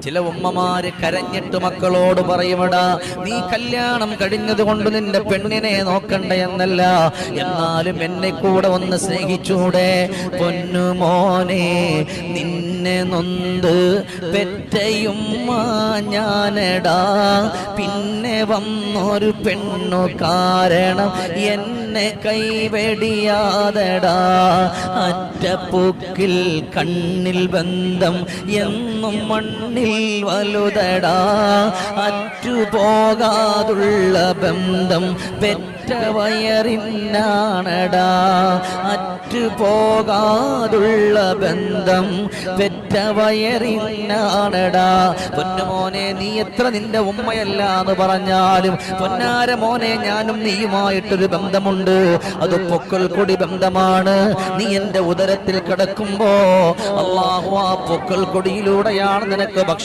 ചില ഉമ്മമാര് കരഞ്ഞിട്ട് മക്കളോട് പറയുമടാ, നീ കല്യാണം കഴിഞ്ഞത് കൊണ്ട് നിന്റെ പെണ്ണിനെ നോക്കണ്ട എന്നല്ല, എന്നാലും എന്നെ കൂടെ ഒന്ന് സ്നേഹിച്ചൂടെ? പൊന്നുമോനെ, നിന്നെ നൊന്ത് പെറ്റയുമ്മ ഞാനടാ, പിന്നെ വന്നൊരു പെണ്ണു കാരണം എന്നെ കൈവെടിയാതടാ. അറ്റപ്പൂക്കിൽ കണ്ണിൽ ബന്ധം എന്നും മണ്ണിൽ വലുതടാ, അറ്റുപോകാതുള്ള ബന്ധം പെറ്റ വയറിനാണടാ, അറ്റുപോകാതുള്ള ബന്ധം പെറ്റ വയറിനാണടാ. പൊന്നുമോനെ, നീ എത്ര നിന്റെ ഉമ്മയല്ല എന്ന് പറഞ്ഞാലും പൊന്നാര മോനെ, ഞാനും നീയുമായിട്ടൊരു ബന്ധമുണ്ട്. അത് പൊക്കൽ കൊടി ബന്ധമാണ്. നീ എന്റെ ഉദരത്തിൽ കിടക്കുമ്പോ അല്ലാഹു ആ പൊക്കൽ കൊടിയിലൂടെയാണ് നിനക്ക്